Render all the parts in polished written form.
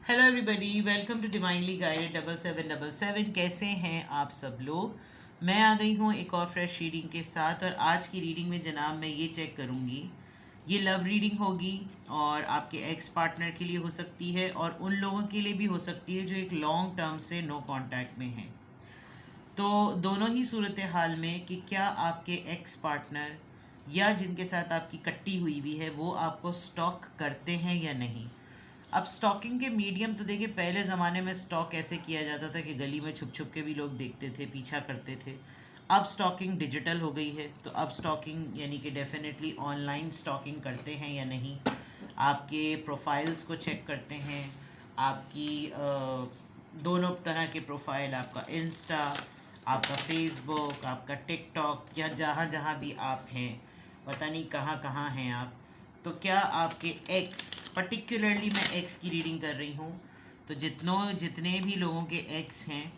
Hello everybody, welcome to divinely guided 7777। कैसे हैं आप सब लोग। मैं आ गई हूँ एक और फ्रेश रीडिंग के साथ। और आज की रीडिंग में जनाब मैं ये चेक करूँगी, ये लव रीडिंग होगी और आपके एक्स पार्टनर के लिए हो सकती है और उन लोगों के लिए भी हो सकती है जो एक लॉन्ग टर्म से नो कांटेक्ट में हैं। तो दोनों ही सूरत हाल में कि क्या आपके एक्स पार्टनर या जिनके साथ आपकी कट्टी हुई भी है वो आपको स्टॉक करते हैं या नहीं। अब स्टॉकिंग के मीडियम तो देखिए, पहले ज़माने में स्टॉक ऐसे किया जाता था कि गली में छुप छुप के भी लोग देखते थे, पीछा करते थे। अब स्टॉकिंग डिजिटल हो गई है, तो अब स्टॉकिंग यानी कि डेफिनेटली ऑनलाइन स्टॉकिंग करते हैं या नहीं। आपके प्रोफाइल्स को चेक करते हैं, आपकी दोनों तरह के प्रोफाइल, आपका इंस्टा, आपका फेसबुक, आपका टिकटॉक, या जहाँ जहाँ भी आप हैं, पता नहीं कहाँ कहाँ हैं आप। तो क्या आपके एक्स, पर्टिकुलरली मैं एक्स की रीडिंग कर रही हूँ, तो जितने भी लोगों के एक्स हैं,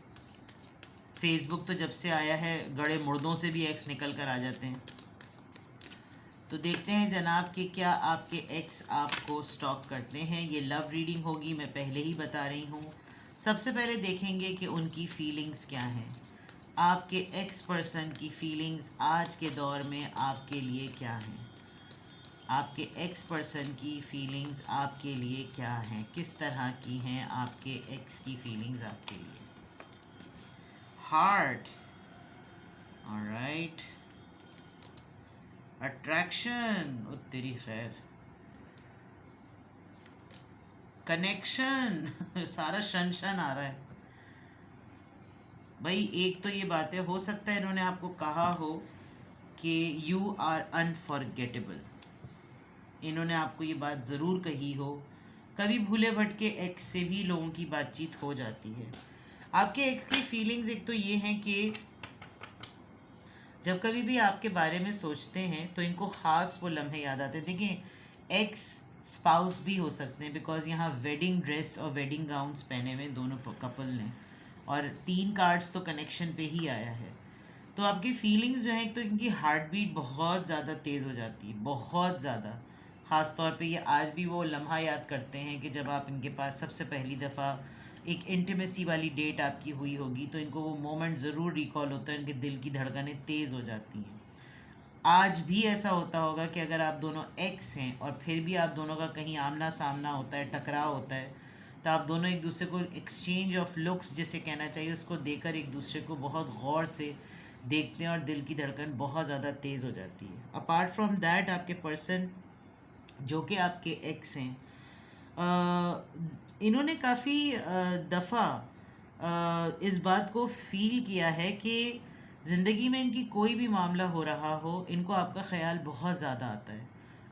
फेसबुक तो जब से आया है गड़े मुर्दों से भी एक्स निकल कर आ जाते हैं। तो देखते हैं जनाब कि क्या आपके एक्स आपको स्टॉक करते हैं। ये लव रीडिंग होगी, मैं पहले ही बता रही हूँ। सबसे पहले देखेंगे कि उनकी फीलिंग्स क्या हैं। आपके एक्स पर्सन की फीलिंग्स आज के दौर में आपके लिए क्या हैं। आपके एक्स पर्सन की फीलिंग्स आपके लिए क्या हैं, किस तरह की हैं आपके एक्स की फीलिंग्स आपके लिए। Heart, alright. अट्रैक्शन, ओ तेरी खैर। कनेक्शन सारा शन शन आ रहा है भाई। एक तो ये बात है, हो सकता है इन्होंने आपको कहा हो कि यू आर अनफॉरगेटेबल। इन्होंने आपको ये बात ज़रूर कही हो। कभी भूले भटके एक्स से भी लोगों की बातचीत हो जाती है। आपके एक्स की फीलिंग्स एक तो ये हैं कि जब कभी भी आपके बारे में सोचते हैं तो इनको ख़ास वो लम्हे याद आते हैं। देखिए, एक्स स्पाउस भी हो सकते हैं, बिकॉज यहाँ वेडिंग ड्रेस और वेडिंग गाउन्स पहने हुए दोनों कपल ने, और 3 कार्ड्स तो कनेक्शन पे ही आया है। तो आपकी फीलिंग्स जो हैं, तो इनकी हार्ट बीट बहुत ज़्यादा तेज़ हो जाती है, बहुत ज़्यादा। ख़ास तौर पे ये आज भी वो लम्हा याद करते हैं कि जब आप इनके पास सबसे पहली दफ़ा एक इंटीमेसी वाली डेट आपकी हुई होगी, तो इनको वो मोमेंट ज़रूर रिकॉल होता है, इनके दिल की धड़कनें तेज़ हो जाती हैं। आज भी ऐसा होता होगा कि अगर आप दोनों एक्स हैं और फिर भी आप दोनों का कहीं आमना सामना होता है, टकराव होता है, तो आप दोनों एक दूसरे को एक्सचेंज ऑफ लुक्स जिसे कहना चाहिए, उसको देकर एक दूसरे को बहुत गौर से देखते हैं और दिल की धड़कन बहुत ज़्यादा तेज़ हो जाती है। अपार्ट फ्रॉम दैट, आपके पर्सन जो कि आपके एक्स हैं, इन्होंने काफ़ी दफ़ा इस बात को फ़ील किया है कि ज़िंदगी में इनकी कोई भी मामला हो रहा हो, इनको आपका ख़्याल बहुत ज़्यादा आता है।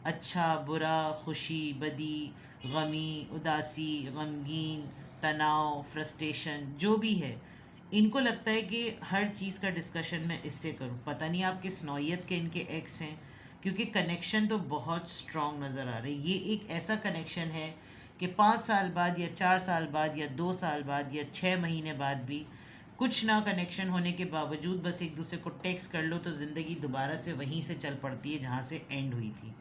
अच्छा बुरा, खुशी बदी, गमी उदासी, गमगीन, तनाव, फ्रस्ट्रेशन, जो भी है, इनको लगता है कि हर चीज़ का डिस्कशन मैं इससे करूं। पता नहीं आप किस नौइयत के इनके एक्स हैं, क्योंकि कनेक्शन तो बहुत स्ट्रॉन्ग नज़र आ रही है। ये एक ऐसा कनेक्शन है कि 5 साल बाद या 4 साल बाद या 2 साल बाद या 6 महीने बाद भी कुछ ना कनेक्शन होने के बावजूद बस एक दूसरे को टेक्स्ट कर लो तो ज़िंदगी दोबारा से वहीं से चल पड़ती है जहाँ से एंड हुई थी।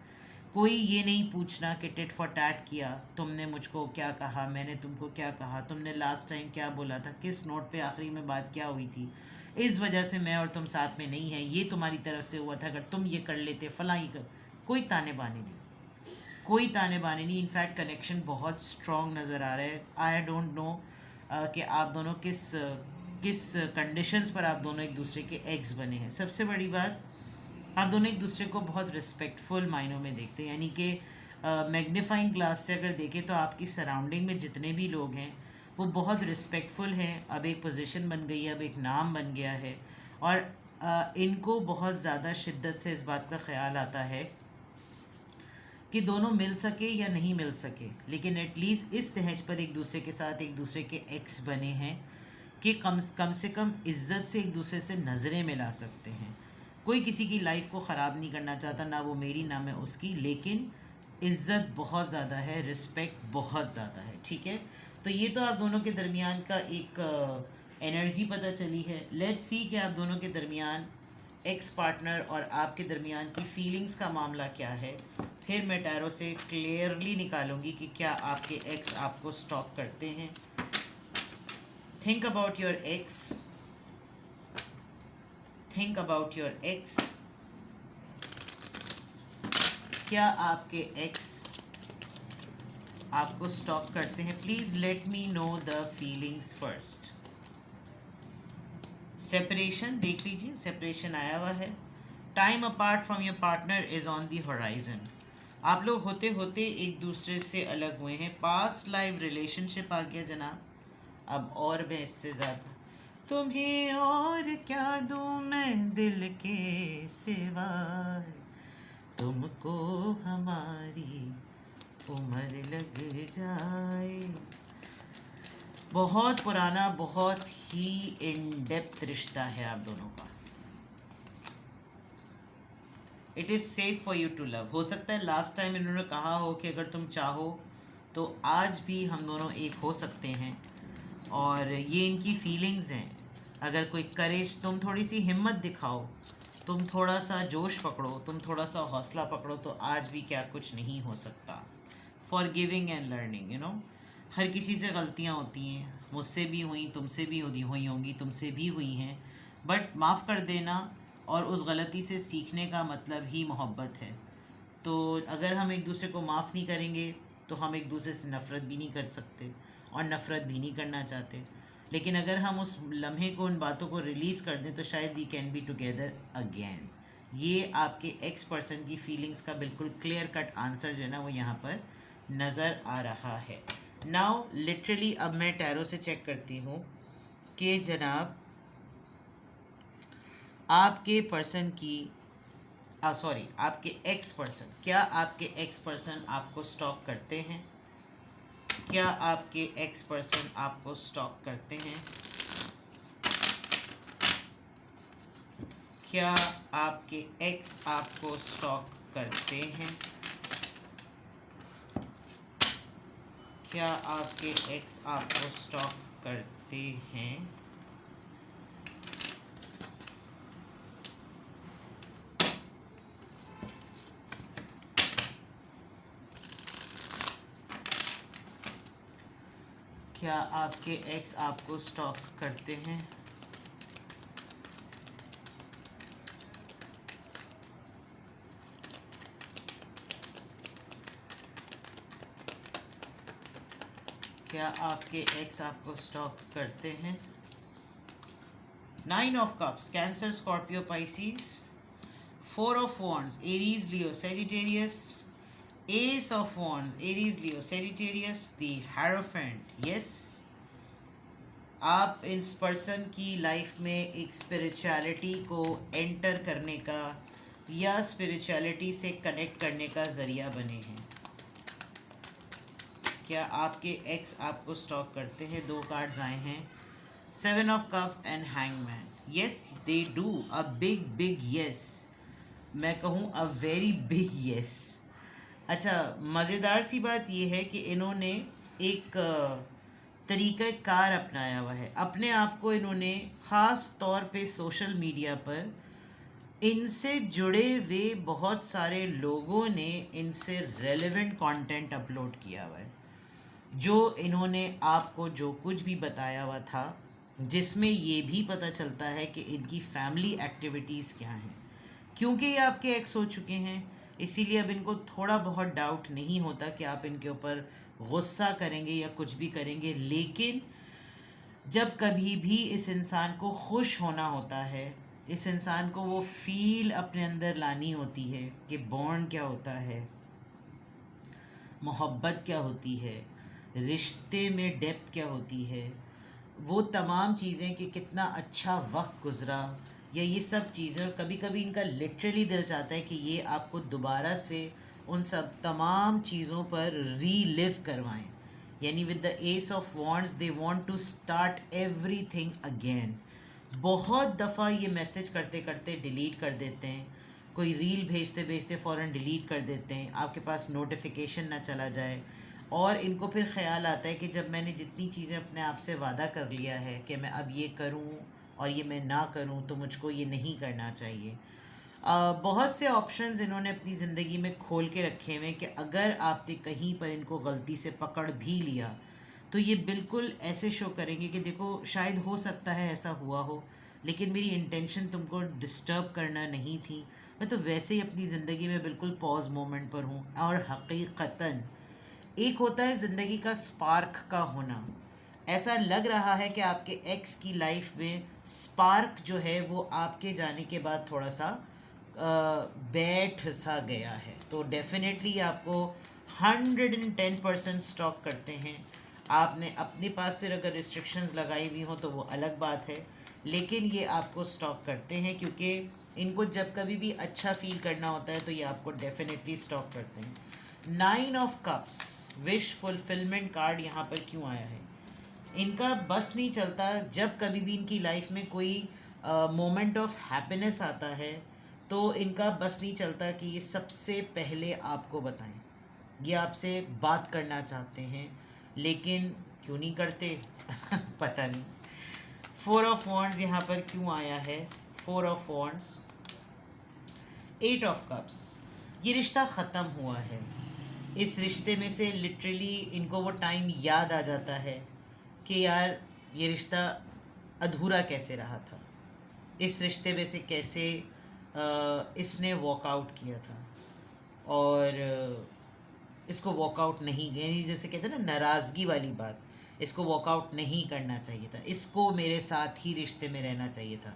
कोई ये नहीं पूछना कि टिट फॉर टैट किया, तुमने मुझको क्या कहा, मैंने तुमको क्या कहा, तुमने लास्ट टाइम क्या बोला था, किस नोट पे आखिरी में बात क्या हुई थी, इस वजह से मैं और तुम साथ में नहीं हैं, ये तुम्हारी तरफ से हुआ था, अगर तुम ये कर लेते फलां ये कर। कोई ताने बाने नहीं, कोई ताने बाने नहीं। इनफैक्ट कनेक्शन बहुत स्ट्रॉन्ग नज़र आ रहा है। आई डोंट नो कि आप दोनों किस किस कंडीशंस पर आप दोनों एक दूसरे के एक्स बने हैं। सबसे बड़ी बात, आप दोनों एक दूसरे को बहुत रिस्पेक्टफुल मायनों में देखते हैं, यानी कि मैग्नीफाइंग ग्लास से अगर देखें तो आपकी सराउंडिंग में जितने भी लोग हैं वो बहुत रिस्पेक्टफुल हैं। अब एक पोजीशन बन गई है, अब एक नाम बन गया है, और इनको बहुत ज़्यादा शिद्दत से इस बात का ख़्याल आता है कि दोनों मिल सके या नहीं मिल सके, लेकिन एटलीस्ट इस तहज पर एक दूसरे के साथ एक दूसरे के एक्स बने हैं कि कम से कम इज़्ज़त से एक दूसरे से नज़रें मिला सकते हैं। कोई किसी की लाइफ को ख़राब नहीं करना चाहता, ना वो मेरी ना मैं उसकी, लेकिन इज़्ज़त बहुत ज़्यादा है, रिस्पेक्ट बहुत ज़्यादा है। ठीक है, तो ये तो आप दोनों के दरमियान का एक एनर्जी पता चली है। लेट्स सी कि आप दोनों के दरमियान एक्स पार्टनर और आपके दरमियान की फीलिंग्स का मामला क्या है। फिर मैं टैरो से क्लियरली निकालूंगी कि क्या आपके एक्स आपको स्टॉक करते हैं। Think about your x, think about your x. क्या आपके एक्स आपको स्टॉक करते हैं? Please let me know the feelings first. Separation देख लीजिए, सेपरेशन आया हुआ है। Time apart from your partner is on the horizon. आप लोग होते होते एक दूसरे से अलग हुए हैं। पास्ट लाइफ रिलेशनशिप आ गया जनाब। अब और मैं इससे ज़्यादा तुम्हें और क्या दूँ मैं दिल के सिवाय, तुमको हमारी उम्र लग जाए। बहुत पुराना, बहुत ही इन डेप्थ रिश्ता है आप दोनों का। It is safe for you to love. हो सकता है लास्ट टाइम इन्होंने कहा हो कि अगर तुम चाहो तो आज भी हम दोनों एक हो सकते हैं, और ये इनकी फीलिंग्स हैं। अगर कोई करेज, तुम थोड़ी सी हिम्मत दिखाओ, तुम थोड़ा सा जोश पकड़ो, तुम थोड़ा सा हौसला पकड़ो, तो आज भी क्या कुछ नहीं हो सकता। Forgiving and learning, you know, हर किसी से गलतियाँ होती हैं। मुझसे भी हुई, तुमसे भी हुई होंगी, तुमसे भी हुई हैं, बट माफ़ कर देना और उस गलती से सीखने का मतलब ही मोहब्बत है। तो अगर हम एक दूसरे को माफ़ नहीं करेंगे तो हम एक दूसरे से नफ़रत भी नहीं कर सकते और नफ़रत भी नहीं करना चाहते। लेकिन अगर हम उस लम्हे को, उन बातों को रिलीज़ कर दें तो शायद we can be together again. ये आपके एक्स पर्सन की फीलिंग्स का बिल्कुल क्लियर कट आंसर जो है ना वो यहाँ पर नज़र आ रहा है। नाउ लिटरली अब मैं टैरो से चेक करती हूँ कि जनाब आपके पर्सन की सॉरी आपके एक्स पर्सन, क्या आपके एक्स पर्सन आपको स्टॉक करते हैं? क्या आपके एक्स पर्सन आपको स्टॉक करते हैं? क्या आपके एक्स आपको स्टॉक करते हैं? क्या आपके एक्स आपको स्टॉक करते हैं? क्या आपके एक्स आपको स्टॉक करते हैं? क्या आपके एक्स आपको स्टॉक करते हैं? 9 of cups, cancer, Scorpio, Pisces. 4 of wands, Aries, Leo, Sagittarius. Ace of Wands, Aries, Leo, Sagittarius, the Hierophant. Yes, आप इस पर्सन की लाइफ में एक स्पिरिचुअलिटी को एंटर करने का या स्पिरिचुअलिटी से कनेक्ट करने का ज़रिया बने हैं। क्या आपके एक्स आपको स्टॉक करते हैं? 2 कार्ड्स आए हैं, 7 of cups and hangman. Yes they do, a big big yes, मैं कहूँ अ वेरी बिग यस। अच्छा, मज़ेदार सी बात यह है कि इन्होंने एक तरीक़ा कार अपनाया हुआ है। अपने आप को इन्होंने ख़ास तौर पे सोशल मीडिया पर, इनसे जुड़े हुए बहुत सारे लोगों ने इनसे रेलेवेंट कंटेंट अपलोड किया हुआ है, जो इन्होंने आपको जो कुछ भी बताया हुआ था, जिसमें ये भी पता चलता है कि इनकी फैमिली एक्टिविटीज़ क्या हैं। क्योंकि ये आपके एक्स हो चुके हैं, इसीलिए अब इनको थोड़ा बहुत डाउट नहीं होता कि आप इनके ऊपर गुस्सा करेंगे या कुछ भी करेंगे। लेकिन जब कभी भी इस इंसान को खुश होना होता है, इस इंसान को वो फील अपने अंदर लानी होती है कि बॉन्ड क्या होता है, मोहब्बत क्या होती है, रिश्ते में डेप्थ क्या होती है, वो तमाम चीज़ें कि कितना अच्छा वक्त गुज़रा, या ये सब चीज़ें, कभी कभी इनका लिटरली दिल चाहता है कि ये आपको दोबारा से उन सब तमाम चीज़ों पर रीलिव करवाएं। यानी with the ace of wands they want to start everything again. बहुत दफ़ा ये मैसेज करते करते डिलीट कर देते हैं, कोई रील भेजते भेजते फ़ौरन डिलीट कर देते हैं, आपके पास नोटिफिकेशन ना चला जाए। और इनको फिर ख्याल आता है कि जब मैंने जितनी चीज़ें अपने आप से वादा कर लिया है कि मैं अब ये करूँ और ये मैं ना करूं तो मुझको ये नहीं करना चाहिए। बहुत से ऑप्शंस इन्होंने अपनी ज़िंदगी में खोल के रखे हुए हैं कि अगर आपने कहीं पर इनको गलती से पकड़ भी लिया तो ये बिल्कुल ऐसे शो करेंगे कि देखो शायद हो सकता है ऐसा हुआ हो, लेकिन मेरी इंटेंशन तुमको डिस्टर्ब करना नहीं थी। मैं तो वैसे ही अपनी ज़िंदगी में बिल्कुल पॉज मोमेंट पर हूँ। और हकीकतन एक होता है ज़िंदगी का स्पार्क का होना। ऐसा लग रहा है कि आपके एक्स की लाइफ में स्पार्क जो है वो आपके जाने के बाद थोड़ा सा बैठ सा गया है। तो डेफिनेटली आपको 110% स्टॉक करते हैं। आपने अपने पास से अगर रिस्ट्रिक्शंस लगाई हुई हो तो वो अलग बात है, लेकिन ये आपको स्टॉक करते हैं क्योंकि इनको जब कभी भी अच्छा फील करना होता है तो ये आपको डेफिनेटली स्टॉक करते हैं। 9 of cups wish fulfilment card यहाँ पर क्यों आया है? इनका बस नहीं चलता जब कभी भी इनकी लाइफ में कोई मोमेंट ऑफ हैप्पीनेस आता है तो इनका बस नहीं चलता कि ये सबसे पहले आपको बताएं। ये आपसे बात करना चाहते हैं लेकिन क्यों नहीं करते पता नहीं। 4 ऑफ वॉन्ड्स यहाँ पर क्यों आया है? 4 ऑफ वॉन्ड्स, 8 ऑफ कप्स, ये रिश्ता ख़त्म हुआ है। इस रिश्ते में से लिटरली इनको वो टाइम याद आ जाता है कि यार ये रिश्ता अधूरा कैसे रहा था, इस रिश्ते में से कैसे इसने वॉकआउट किया था और इसको वॉकआउट नहीं, यानी जैसे कहते हैं ना नाराज़गी वाली बात, इसको वॉकआउट नहीं करना चाहिए था, इसको मेरे साथ ही रिश्ते में रहना चाहिए था।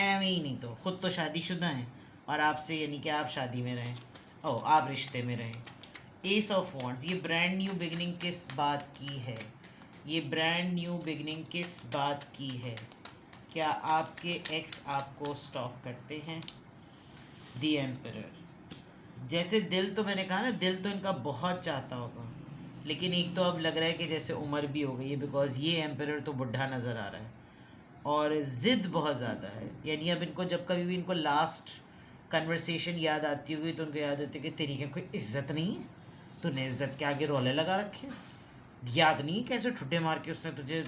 एवं ही नहीं तो ख़ुद तो शादीशुदा हैं और आपसे यानी कि आप शादी में रहें, ओ आप रिश्ते में रहें। एस ऑफ वॉन्ड्स, ये ब्रांड न्यू बिगनिंग किस बात की है? ये ब्रांड न्यू बिगनिंग किस बात की है? क्या आपके एक्स आपको स्टॉक करते हैं? द एम्परर, जैसे दिल तो मैंने कहा ना, दिल तो इनका बहुत चाहता होगा, लेकिन एक तो अब लग रहा है कि जैसे उम्र भी हो गई है, बिकॉज ये एम्परर तो बुढ़ा नज़र आ रहा है और ज़िद बहुत ज़्यादा है। यानी अब इनको जब कभी भी इनको लास्ट कन्वर्सेशन याद आती होगी तो उनको याद होती है कि तेरी क्या कोई इज्जत नहीं है, तूने इज्जत के आगे रोले लगा रखे, याद नहीं कैसे ठुड्डे मार के उसने तुझे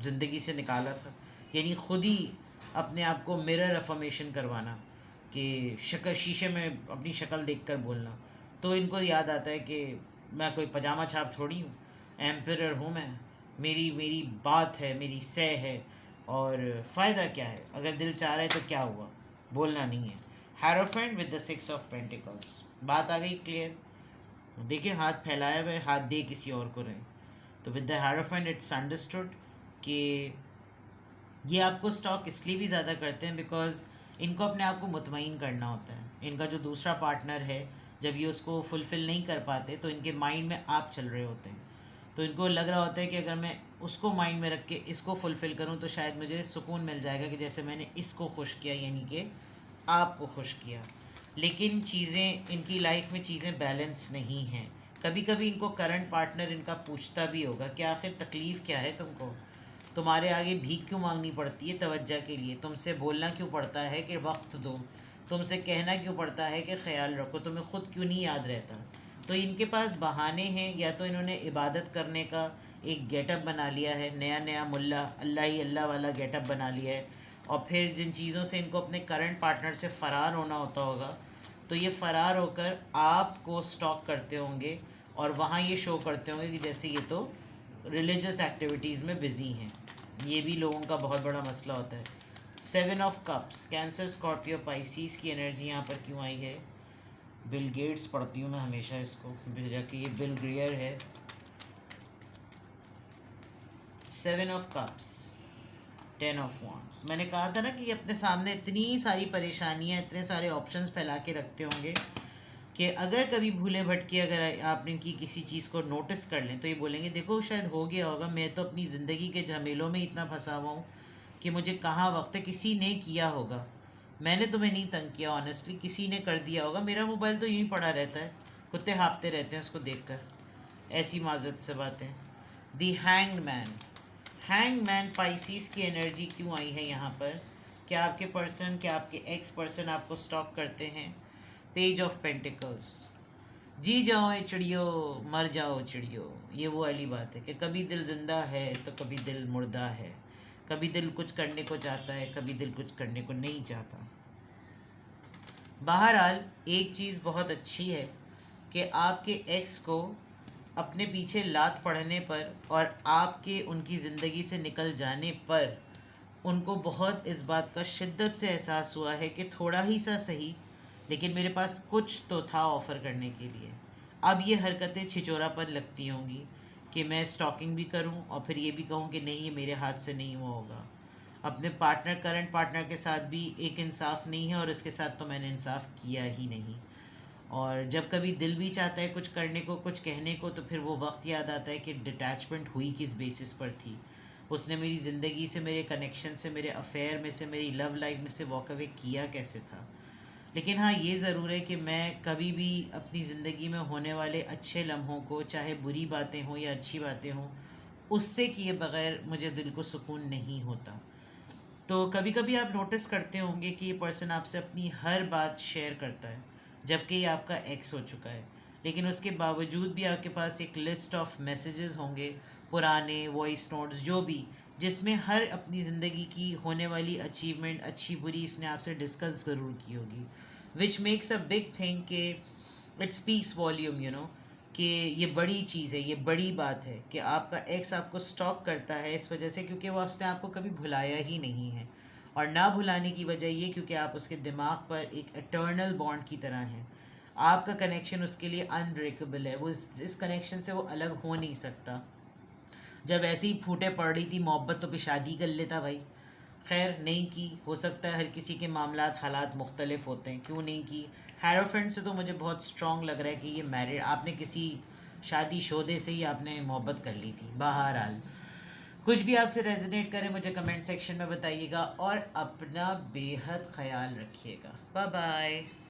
ज़िंदगी से निकाला था। यानी खुद ही अपने आप को मिरर अफर्मेशन करवाना कि शक्ल शीशे में अपनी शक्ल देखकर बोलना, तो इनको याद आता है कि मैं कोई पजामा छाप थोड़ी हूँ, एम्परर हूँ मैं, मेरी मेरी बात है, मेरी सह है, और फ़ायदा क्या है अगर दिल चाह रहा है तो क्या हुआ, बोलना नहीं है। Hierophant with the 6 of pentacles, बात आ गई क्लियर। देखिए हाथ फैलाया हुआ है, हाथ दे किसी और को रहे। तो with the hierophant it's understood कि ये आपको स्टॉक इसलिए भी ज़्यादा करते हैं बिकॉज इनको अपने आप को मुतमईन करना होता है। इनका जो दूसरा पार्टनर है जब ये उसको फुलफ़िल नहीं कर पाते तो इनके माइंड में आप चल रहे होते हैं, तो इनको लग रहा होता है कि अगर मैं उसको माइंड में रख के इसको फुलफ़िल करूं तो शायद मुझे सुकून मिल जाएगा कि जैसे मैंने इसको खुश किया, यानी कि आपको खुश किया। लेकिन चीज़ें इनकी लाइफ में चीज़ें बैलेंस नहीं हैं। कभी कभी इनको करंट पार्टनर इनका पूछता भी होगा कि आखिर तकलीफ़ क्या है तुमको, तुम्हारे आगे भीख क्यों मांगनी पड़ती है तवज्जो के लिए, तुमसे बोलना क्यों पड़ता है कि वक्त दो, तुमसे कहना क्यों पड़ता है कि ख्याल रखो, तुम्हें ख़ुद क्यों नहीं याद रहता। तो इनके पास बहाने हैं, या तो इन्होंने इबादत करने का एक गेटअप बना लिया है, नया नया मुल्ला अल्लाह ही अल्लाह वाला गेटअप बना लिया है, और फिर जिन चीज़ों से इनको अपने करंट पार्टनर से फ़रार होना होता होगा तो ये फ़रार होकर आपको स्टॉक करते होंगे और वहाँ ये शो करते होंगे कि जैसे ये तो रिलीजियस एक्टिविटीज़ में बिज़ी हैं। ये भी लोगों का बहुत बड़ा मसला होता है। 7 ऑफ कप्स, कैंसर स्कॉर्पियो पाइसीस की एनर्जी यहाँ पर क्यों आई है? बिल गेट्स पढ़ती हूँ मैं हमेशा इसको, भेजा कि ये बिल ग्रियर है। 7 ऑफ कप्स, 10 ऑफ वॉन्ड्स। मैंने कहा था ना कि ये अपने सामने इतनी सारी परेशानियाँ, इतने सारे ऑप्शंस फैला के रखते होंगे कि अगर कभी भूले भटके अगर आपने इनकी किसी चीज़ को नोटिस कर लें तो ये बोलेंगे देखो शायद हो गया होगा, मैं तो अपनी ज़िंदगी के झमेलों में इतना फंसा हुआ हूँ कि मुझे कहाँ वक्त है, किसी ने किया होगा, मैंने तुम्हें नहीं तंग किया, ऑनेस्टली किसी ने कर दिया होगा, मेरा मोबाइल तो यूँ ही पड़ा रहता है, कुत्ते हाँफते रहते हैं उसको देखकर, ऐसी माजरत से बातें। दी हैंग्ड मैन, हैंग मैन पाइसीस की एनर्जी क्यों आई है यहाँ पर? क्या आपके पर्सन, क्या आपके एक्स पर्सन आपको स्टॉक करते हैं? पेज ऑफ पेंटिकल्स, जी जाओ ए चिड़ियो मर जाओ चिड़ियो, ये वो वाली बात है कि कभी दिल जिंदा है तो कभी दिल मुर्दा है, कभी दिल कुछ करने को चाहता है, कभी दिल कुछ करने को नहीं चाहता। बहरहाल एक चीज़ बहुत अच्छी है कि आपके एक्स को अपने पीछे लात पड़ने पर और आपके उनकी ज़िंदगी से निकल जाने पर उनको बहुत इस बात का शिद्दत से एहसास हुआ है कि थोड़ा ही सा सही, लेकिन मेरे पास कुछ तो था ऑफ़र करने के लिए। अब ये हरकतें छिचोरापन लगती होंगी कि मैं स्टॉकिंग भी करूं और फिर ये भी कहूं कि नहीं, ये मेरे हाथ से नहीं हुआ होगा। अपने पार्टनर, करंट पार्टनर के साथ भी एक इंसाफ नहीं है और इसके साथ तो मैंने इंसाफ किया ही नहीं। और जब कभी दिल भी चाहता है कुछ करने को, कुछ कहने को, तो फिर वो वक्त याद आता है कि डिटैचमेंट हुई किस बेसिस पर थी। उसने मेरी ज़िंदगी से, मेरे कनेक्शन से, मेरे अफेयर में से, मेरी लव लाइफ में से वॉक अवे किया कैसे था। लेकिन हाँ, ये ज़रूर है कि मैं कभी भी अपनी ज़िंदगी में होने वाले अच्छे लम्हों को, चाहे बुरी बातें हों या अच्छी बातें हों, उससे किए बगैर मुझे दिल को सुकून नहीं होता। तो कभी कभी आप नोटिस करते होंगे कि ये पर्सन आपसे अपनी हर बात शेयर करता है, जबकि ये आपका एक्स हो चुका है। लेकिन उसके बावजूद भी आपके पास एक लिस्ट ऑफ मैसेजेस होंगे, पुराने वॉइस नोट्स जो भी, जिसमें हर अपनी ज़िंदगी की होने वाली अचीवमेंट, अच्छी बुरी, इसने आपसे डिस्कस ज़रूर की होगी। Which makes a big thing कि इट स्पीक्स वॉल्यूम, कि ये बड़ी चीज़ है, ये बड़ी बात है कि आपका एक्स आपको स्टॉक करता है इस वजह से क्योंकि वो उसने आपको कभी भुलाया ही नहीं है। और ना भुलाने की वजह ये क्योंकि आप उसके दिमाग पर एक एटर्नल बॉन्ड की तरह हैं। आपका कनेक्शन उसके लिए अनब्रेकेबल है, वो इस कनेक्शन से वो अलग हो नहीं सकता। जब ऐसी ही फूटे पड़ रही थी मोहब्बत तो फिर शादी कर लेता भाई। खैर नहीं की, हो सकता है हर किसी के मामलात हालात मुख्तलिफ होते हैं, क्यों नहीं की। हेरोफ्रेंड से तो मुझे बहुत स्ट्रॉन्ग लग रहा है कि ये मैरिड, आपने किसी शादी शोदे से ही आपने मोहब्बत कर ली थी। बहरहाल कुछ भी आपसे रेजोनेट करे मुझे कमेंट सेक्शन में बताइएगा और अपना बेहद ख्याल रखिएगा। Bye bye.